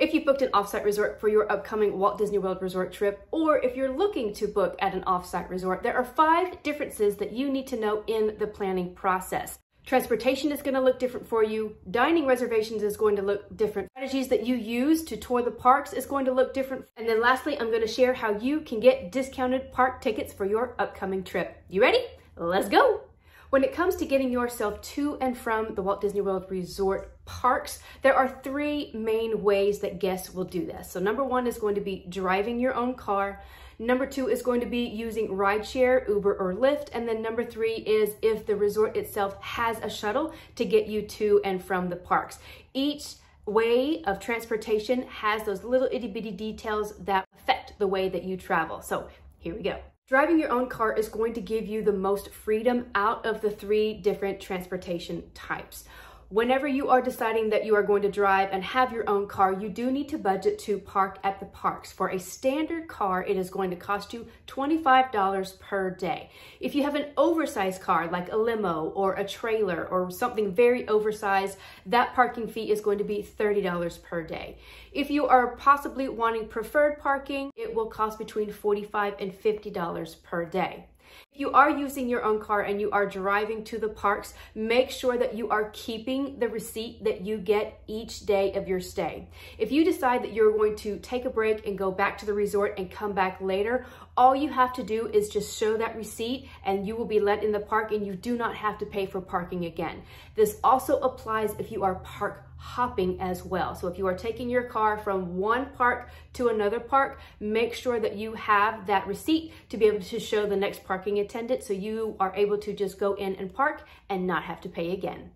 If you booked an offsite resort for your upcoming Walt Disney World Resort trip, or if you're looking to book at an offsite resort, there are 5 differences that you need to know in the planning process. Transportation is going to look different for you. Dining reservations is going to look different. Strategies that you use to tour the parks is going to look different. And then lastly, I'm going to share how you can get discounted park tickets for your upcoming trip. You ready? Let's go! When it comes to getting yourself to and from the Walt Disney World Resort parks, there are 3 main ways that guests will do this. So number 1 is going to be driving your own car. Number 2 is going to be using rideshare, Uber or Lyft. And then number 3 is if the resort itself has a shuttle to get you to and from the parks. Each way of transportation has those little itty bitty details that affect the way that you travel. So here we go. Driving your own car is going to give you the most freedom out of the 3 different transportation types. Whenever you are deciding that you are going to drive and have your own car, you do need to budget to park at the parks. For a standard car, it is going to cost you $25 per day. If you have an oversized car like a limo or a trailer or something very oversized, that parking fee is going to be $30 per day. If you are possibly wanting preferred parking, it will cost between $45 and $50 per day. If you are using your own car and you are driving to the parks, make sure that you are keeping the receipt that you get each day of your stay. If you decide that you're going to take a break and go back to the resort and come back later, all you have to do is just show that receipt and you will be let in the park and you do not have to pay for parking again. This also applies if you are park hopping as well. So if you are taking your car from one park to another park, make sure that you have that receipt to be able to show the next parking attendant so you are able to just go in and park and not have to pay again.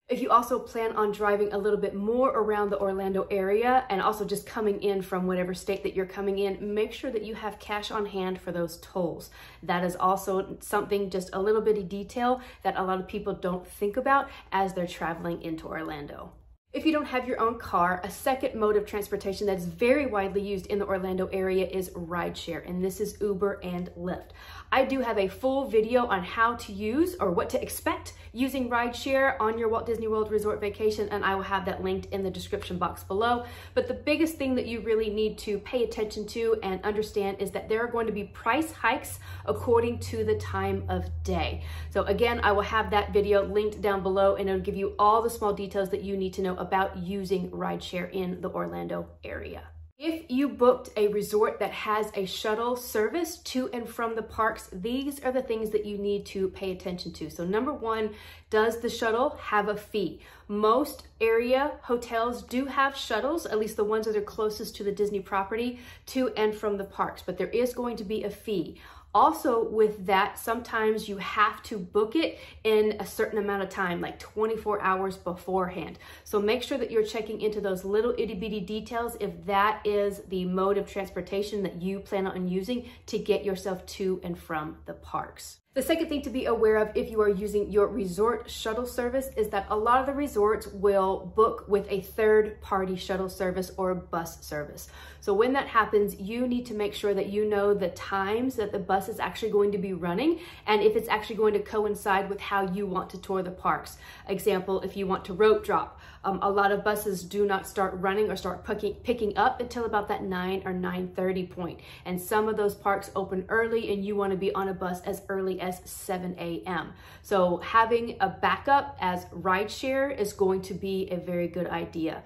If you also plan on driving a little bit more around the Orlando area and also just coming in from whatever state that you're coming in, make sure that you have cash on hand for those tolls. That is also something, just a little bitty detail that a lot of people don't think about as they're traveling into Orlando. If you don't have your own car, a second mode of transportation that is very widely used in the Orlando area is rideshare, and this is Uber and Lyft. I do have a full video on how to use or what to expect using rideshare on your Walt Disney World Resort vacation, and I will have that linked in the description box below. But the biggest thing that you really need to pay attention to and understand is that there are going to be price hikes according to the time of day. So again, I will have that video linked down below, and it'll give you all the small details that you need to know about using rideshare in the Orlando area. If you booked a resort that has a shuttle service to and from the parks, these are the things that you need to pay attention to. So number 1, does the shuttle have a fee? Most area hotels do have shuttles, at least the ones that are closest to the Disney property, to and from the parks, but there is going to be a fee. Also with that, sometimes you have to book it in a certain amount of time, like 24 hours beforehand. So make sure that you're checking into those little itty bitty details if that is the mode of transportation that you plan on using to get yourself to and from the parks. The second thing to be aware of if you are using your resort shuttle service is that a lot of the resorts will book with a third-party shuttle service or bus service. So when that happens, you need to make sure that you know the times that the bus is actually going to be running and if it's actually going to coincide with how you want to tour the parks. Example, if you want to rope drop, a lot of buses do not start running or start picking up until about that 9 or 9:30 point. And some of those parks open early and you want to be on a bus as early as 7 a.m. So having a backup as rideshare is going to be a very good idea.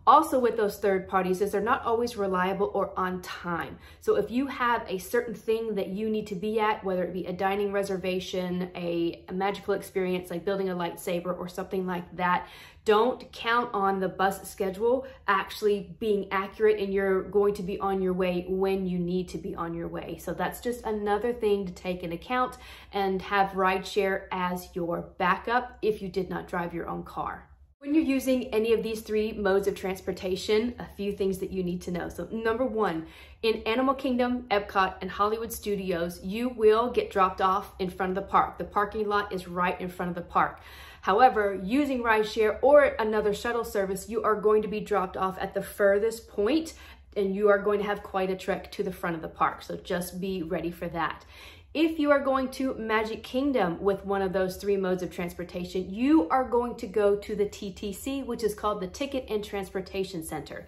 Also with those third parties is they're not always reliable or on time. So if you have a certain thing that you need to be at, whether it be a dining reservation, a magical experience like building a lightsaber or something like that, don't count on the bus schedule actually being accurate and you're going to be on your way when you need to be on your way. So that's just another thing to take into account and have rideshare as your backup if you did not drive your own car. When you're using any of these 3 modes of transportation, a few things that you need to know. So number 1, in Animal Kingdom, Epcot, and Hollywood Studios, you will get dropped off in front of the park. The parking lot is right in front of the park. However, using rideshare or another shuttle service, you are going to be dropped off at the furthest point and you are going to have quite a trek to the front of the park. So just be ready for that. If you are going to Magic Kingdom with one of those 3 modes of transportation, you are going to go to the TTC, which is called the Ticket and Transportation Center.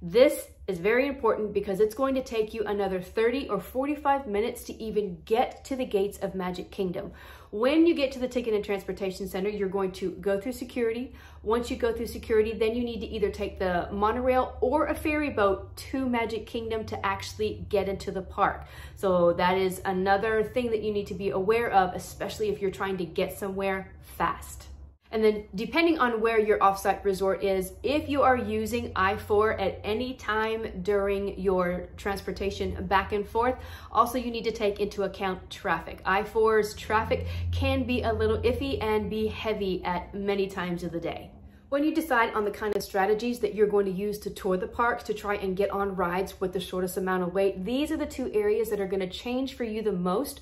This is very important because it's going to take you another 30 or 45 minutes to even get to the gates of Magic Kingdom. When you get to the Ticket and Transportation Center, you're going to go through security. Once you go through security, then you need to either take the monorail or a ferry boat to Magic Kingdom to actually get into the park. So that is another thing that you need to be aware of, especially if you're trying to get somewhere fast. And then depending on where your offsite resort is, if you are using I-4 at any time during your transportation back and forth, also you need to take into account traffic. I-4's traffic can be a little iffy and be heavy at many times of the day. When you decide on the kind of strategies that you're going to use to tour the parks to try and get on rides with the shortest amount of wait, these are the two areas that are going to change for you the most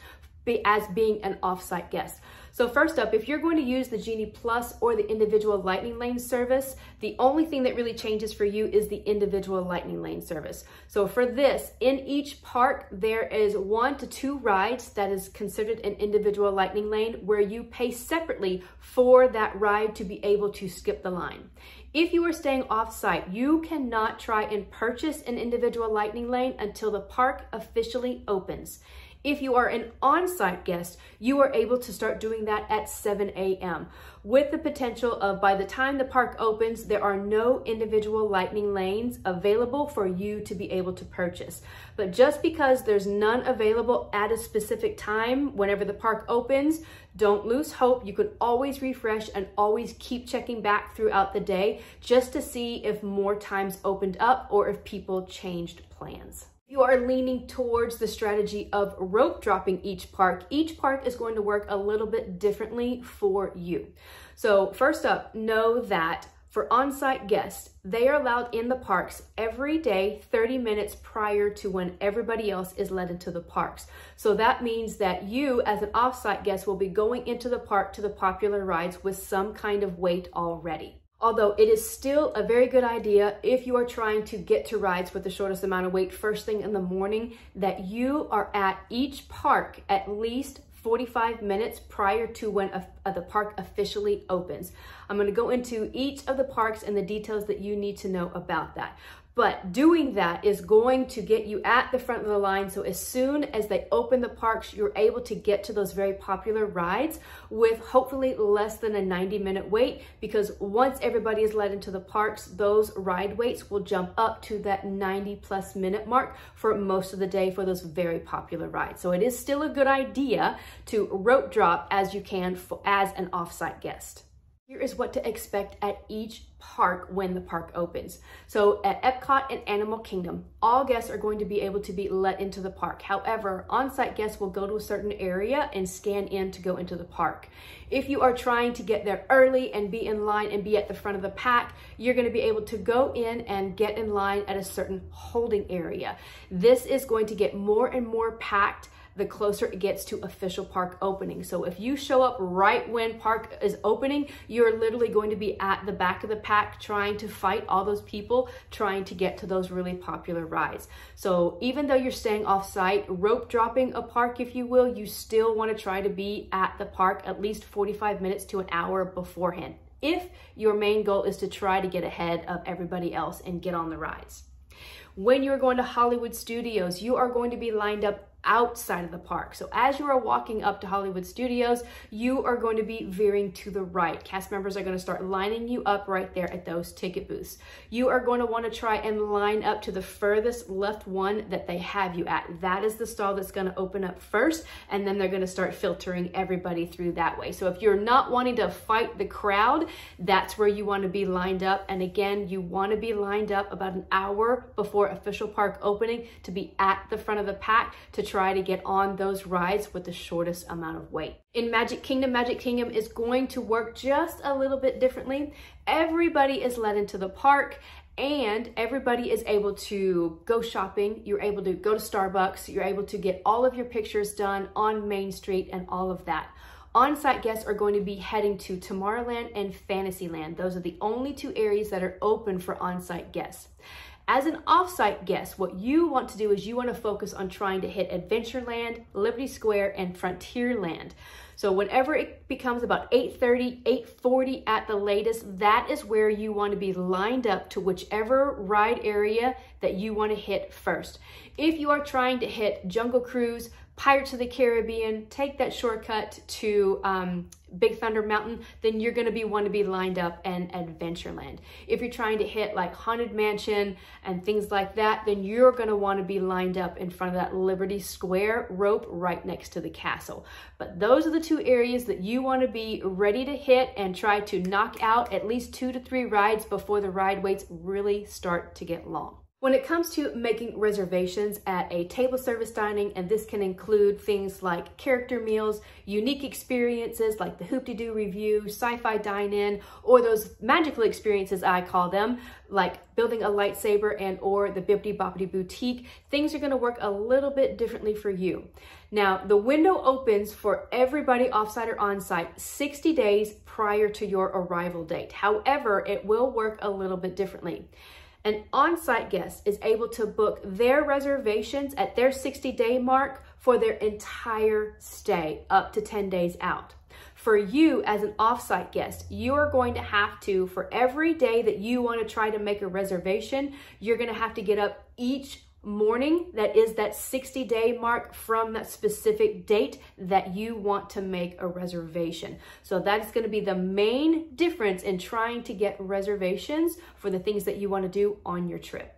as being an offsite guest. So first up, if you're going to use the Genie Plus or the individual Lightning Lane service, the only thing that really changes for you is the individual Lightning Lane service. So for this, in each park, there is 1 to 2 rides that is considered an individual Lightning Lane where you pay separately for that ride to be able to skip the line. If you are staying off-site, you cannot try and purchase an individual Lightning Lane until the park officially opens. If you are an on-site guest, you are able to start doing that at 7 a.m. with the potential of by the time the park opens, there are no individual Lightning Lanes available for you to be able to purchase. But just because there's none available at a specific time, whenever the park opens, don't lose hope. You can always refresh and always keep checking back throughout the day just to see if more times opened up or if people changed plans. You are leaning towards the strategy of rope dropping each park is going to work a little bit differently for you. So first up, know that for on-site guests, they are allowed in the parks every day 30 minutes prior to when everybody else is let into the parks. So that means that you as an off-site guest will be going into the park to the popular rides with some kind of wait already. Although it is still a very good idea if you are trying to get to rides with the shortest amount of wait first thing in the morning, that you are at each park at least 45 minutes prior to when the park officially opens. I'm going to go into each of the parks and the details that you need to know about that. But doing that is going to get you at the front of the line. So as soon as they open the parks, you're able to get to those very popular rides with hopefully less than a 90-minute wait, because once everybody is let into the parks, those ride waits will jump up to that 90+ minute mark for most of the day for those very popular rides. So it is still a good idea to rope drop as you can as an off-site guest. Here is what to expect at each park when the park opens. So at Epcot and Animal Kingdom, all guests are going to be able to be let into the park. However, on-site guests will go to a certain area and scan in to go into the park. If you are trying to get there early and be in line and be at the front of the pack, you're going to be able to go in and get in line at a certain holding area. This is going to get more and more packed the closer it gets to official park opening. So if you show up right when park is opening, you're literally going to be at the back of the pack trying to fight all those people trying to get to those really popular rides. So even though you're staying off site, rope dropping a park, if you will, you still want to try to be at the park at least 45 minutes to an hour beforehand, if your main goal is to try to get ahead of everybody else and get on the rides. When you're going to Hollywood Studios, you are going to be lined up outside of the park. So as you are walking up to Hollywood Studios, you are going to be veering to the right. Cast members are going to start lining you up right there at those ticket booths. You are going to want to try and line up to the furthest left one that they have you at. That is the stall that's going to open up first, and then they're going to start filtering everybody through that way. So if you're not wanting to fight the crowd, that's where you want to be lined up. And again, you want to be lined up about an hour before official park opening to be at the front of the pack to try to get on those rides with the shortest amount of wait. In Magic Kingdom is going to work just a little bit differently. Everybody is let into the park and everybody is able to go shopping. You're able to go to Starbucks. You're able to get all of your pictures done on Main Street and all of that. On-site guests are going to be heading to Tomorrowland and Fantasyland. Those are the only two areas that are open for on-site guests. As an off-site guest, what you want to do is you want to focus on trying to hit Adventureland, Liberty Square, and Frontierland. So whenever it becomes about 8:30, 8:40 at the latest, that is where you want to be lined up to whichever ride area that you want to hit first. If you are trying to hit Jungle Cruise, Pirates of the Caribbean, take that shortcut to Big Thunder Mountain, then you're going to want to be lined up in Adventureland. If you're trying to hit like Haunted Mansion and things like that, then you're going to want to be lined up in front of that Liberty Square rope right next to the castle. But those are the two areas that you want to be ready to hit and try to knock out at least 2 to 3 rides before the ride waits really start to get long. When it comes to making reservations at a table service dining, and this can include things like character meals, unique experiences like the Hoop-de-Doo Review, Sci-Fi Dine-In, or those magical experiences I call them, like building a lightsaber and or the Bibbidi Bobbidi Boutique, things are going to work a little bit differently for you. Now, the window opens for everybody offsite or onsite 60 days prior to your arrival date. However, it will work a little bit differently. An on-site guest is able to book their reservations at their 60-day mark for their entire stay, up to 10 days out. For you as an off-site guest, you are going to have to, for every day that you want to try to make a reservation, you're going to have to get up each morning that is that 60-day mark from that specific date that you want to make a reservation. So that's going to be the main difference in trying to get reservations for the things that you want to do on your trip.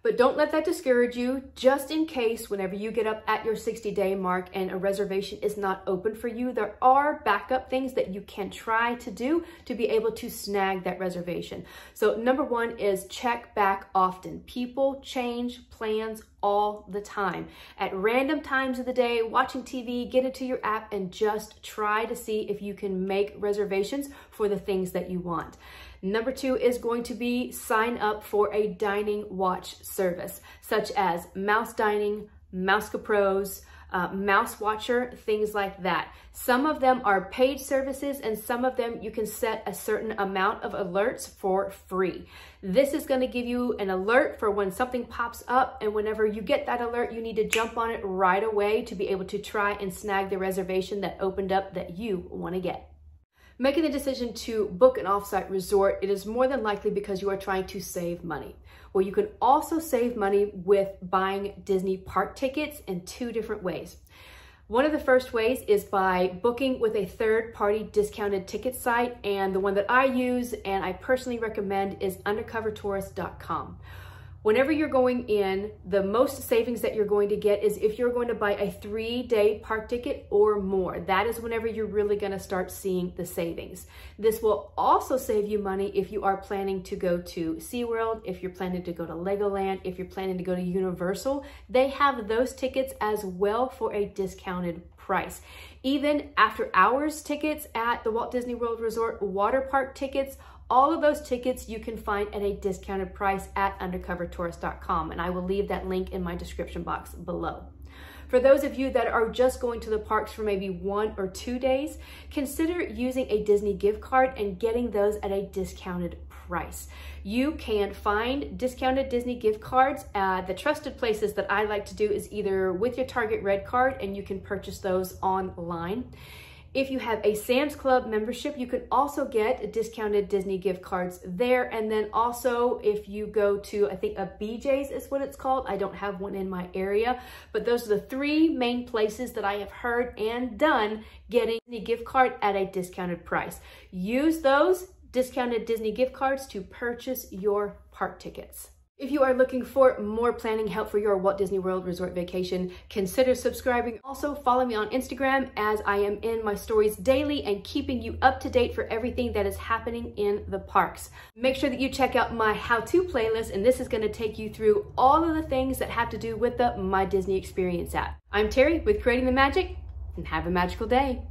But don't let that discourage you. Just in case whenever you get up at your 60-day mark and a reservation is not open for you, there are backup things that you can try to do to be able to snag that reservation. So number one is check back often. People change plans all the time. At random times of the day, watching TV, get into your app and just try to see if you can make reservations for the things that you want. Number two is going to be sign up for a dining watch service, such as Mouse Dining, Mouse Pros, Mouse Watcher, things like that. Some of them are paid services and some of them you can set a certain amount of alerts for free. This is going to give you an alert for when something pops up, and whenever you get that alert, you need to jump on it right away to be able to try and snag the reservation that opened up that you want to get. Making the decision to book an offsite resort, it is more than likely because you are trying to save money. Well, you can also save money with buying Disney park tickets in 2 different ways. One of the first ways is by booking with a third-party discounted ticket site, and the one that I use and I personally recommend is undercovertourist.com. Whenever you're going in, the most savings that you're going to get is if you're going to buy a 3-day park ticket or more. That is whenever you're really going to start seeing the savings. This will also save you money if you are planning to go to SeaWorld, if you're planning to go to Legoland, if you're planning to go to Universal. They have those tickets as well for a discounted price. Even after hours tickets at the Walt Disney World Resort water park tickets, all of those tickets you can find at a discounted price at undercovertourist.com, and I will leave that link in my description box below. For those of you that are just going to the parks for maybe 1 or 2 days, consider using a Disney gift card and getting those at a discounted price. You can find discounted Disney gift cards. The trusted places that I like to do is either with your Target Red Card, and you can purchase those online. If you have a Sam's Club membership, you can also get discounted Disney gift cards there. And then also if you go to, I think a BJ's is what it's called. I don't have one in my area, but those are the 3 main places that I have heard and done getting the gift card at a discounted price. Use those discounted Disney gift cards to purchase your park tickets. If you are looking for more planning help for your Walt Disney World Resort vacation, consider subscribing. Also, follow me on Instagram, as I am in my stories daily and keeping you up to date for everything that is happening in the parks. Make sure that you check out my how-to playlist, and this is going to take you through all of the things that have to do with the My Disney Experience app. I'm Terry with Creating the Magic, and have a magical day.